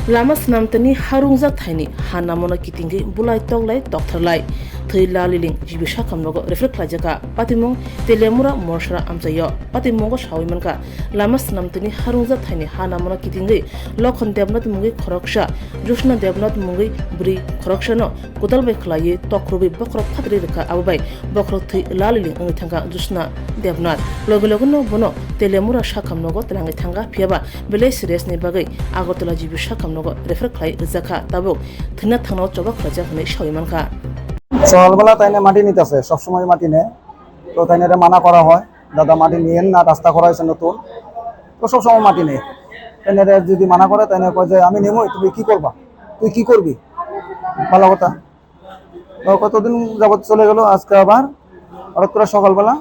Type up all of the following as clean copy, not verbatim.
lama snamtani harungja thaini hanamona kitingi bulai toglai toktarlai thei laliling jibisha kamnogo reflect lajaka patimong telemura morsra amchayo patimongo shawimanka lama snamtani harungja thaini hanamona kitingi lokhon debnath mungwi khoroksha Josna Debnath Mungwi Bwrwi khoroksano Gudal bai khlaye Tokrubwi Bokhorok Phatiwi reka abai Bokhorok thei laliling ngi thanga Josna Debnath logo bono telemura shakamnogo tlangi thanga phiaba belai serious ni bagai agotla jibisha kamnogo reflect khlai jaka tabuk thina thangno chobak khlaja hne shawimanka সকালবেলা তাইনে মাটি নিতেছে সবসময় মাটি নেয় তো তাইনে মানা করা হয় দাদা মাটি নিয়েন না রাস্তা করা হয়েছে নতুন তো সবসময় মাটি নেই তাইনে যদি মানা করে তাইনে কয় যে আমি নেবই তুমি কি করবা তুই কি করবি ভালো কথা তো কতদিন যাবত চলে গেল আজকে আবার হঠাৎ করে সকালবেলা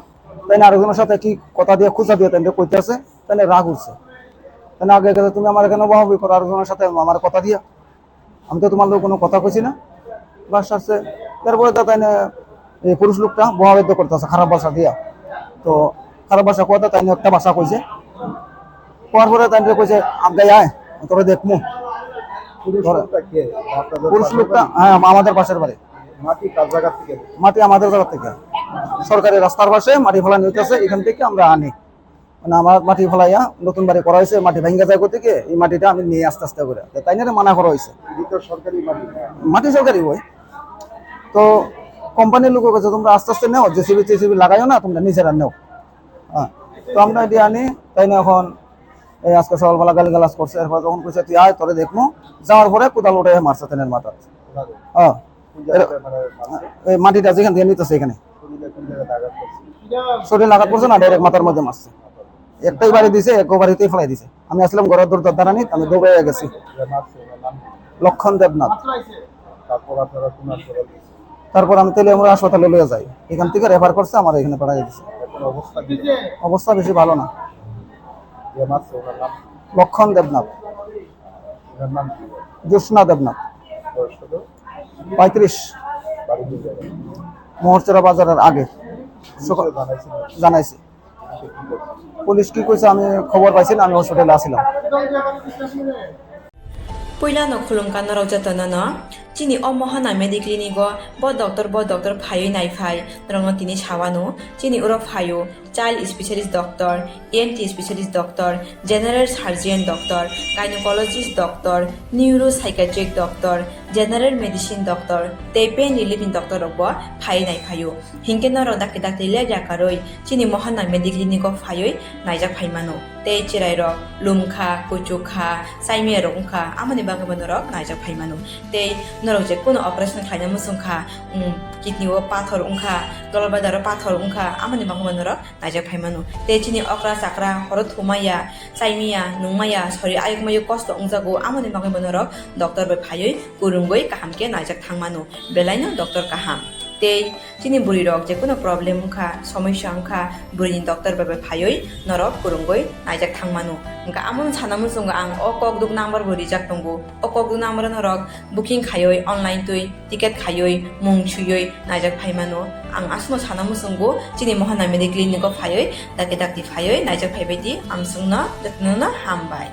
তাইনে আরেকজনের সাথে কি কথা দিয়ে খুঁজা দিয়ে তাইনে কইতেছে তাইনে রাগ উঠছে তাইনে আগে গেলে তুমি আমার এখানে বহাবি করো আরেকজনের সাথে আমার কথা দিয়া আমি তো তোমার লোক কোনো কথা কইছি না বাস আসছে তারপরে তো তাই এই পুরুষ লোকটা বহাবেদ্য করতেছে খারাপ ভাষা দিয়া তো খারাপ ভাষা কথা তাই একটা ভাষা কইছে কোয়ার পরে তাই কইছে আগাই আয় তোরা দেখমু পুরুষ লোকটা হ্যাঁ আমাদের পাশের বাড়ি মাটি আমাদের জায়গা থেকে সরকারি রাস্তার পাশে মাটি ফেলা নিতেছে এখান থেকে আমরা আনি মানে আমার মাটি ফেলাইয়া নতুন বাড়ি করা হয়েছে মাটি ভেঙ্গা যায় থেকে এই মাটিটা আমি নিয়ে আস্তে আস্তে করে তাই না মানা করা হয়েছে মাটি সরকারি বই তো কোম্পানির লোক কাছে তোমরা আস্তে আস্তে নেও জেসিবি টেসিবি লাগাইও না তোমরা নিজেরা নেও হ্যাঁ তো আমরা এটি আনি তাই না এখন এই আজকে সকালবেলা গালিগালাজ করছে এরপর যখন কইছে তুই আয় তোরে দেখমু যাওয়ার পরে কোদাল উঠে মারছে তেনের মাথা হ্যাঁ এই মাটিটা যেখান থেকে নিতেছে এখানে শরীর লাগাত করছে না ডাইরেক্ট মাথার মধ্যে মারছে একটাই বাড়ি দিছে এক বাড়িতেই ফেলাই দিছে আমি আসলাম ঘরের দরজার দ্বারা নিত আমি দৌড়ে গেছি লক্ষণ দেবনাথ তারপর আমি তেলিয়ামুড়া হাসপাতালে লয়ে যাই এখান থেকে রেফার করছে আমার এখানে পাঠাই দিচ্ছে অবস্থা বেশি ভালো না লক্ষণ দেবনাথ জোসনা দেবনাথ 35 মোহরচরা বাজারের আগে জানাইছি পুলিশ কি কইছে আমি খবর পাইছি না আমি হসপিটালে আসিলাম পয়লা নখলংকা নরজাতনা চিনি অমহানা মেডিক্লিনিক ব ডক্টর ফাই নাইফাই রং তিনি সাওয়ানো চিনি ওর ফাইও child specialist doctor ENT specialist doctor general surgeon doctor gynaecologist doctor neuro psychiatric doctor general medicine doctor তে পেন রিলিফিং ডক্টর রব ফাই নাইফাইও হিংকে নর ডাকে ডাকে লেজাকারই চিনি মহানা মেডিক্লিনিক ফাইই নাইজাক ফাইমানো তে চিরাইর লুমখা কুচুখা সাইমিয়া রংখা আমনি বাগবনরক নাইজাক ফাইমানো তে নরক যে কোনো অপারেশন খাইনা মুসুংখা কিডনিও পাথর উংখা গলবাদার পাথর উংখা আমনি বাগবনরক নাইজাক ফাইমানো তে চিনি অকরা চাকরা হর থুমাইয়া সাইমিয়া নুমাইয়া সরি আয়কমায়ু কষ্ট উংজাগো আমনি বাগবনরক ডক্টর বে ফাইই কুরুঙ্গই কাহামকে নাইজাক থাংমানো বেলাইনো ডক্টর কাহাম তে চিনি বুড়ি রক যে কোনো প্রবলেম উংখা সমস্যা উংখা বুড়িনি ডক্টর বে ফাইই নরক কুরুঙ্গই নাইজাক থাংমানো nga amon sanamun sunga ang okok duk number bo rijak tongo okok duk number norok booking khayoi online tui ticket khayoi mung chuyoi najak phaimano ang asno sanamun sungo chini mohana medical clinic ko phayoi dake dakti phayoi najak phaibeti am sungna datnuna hambai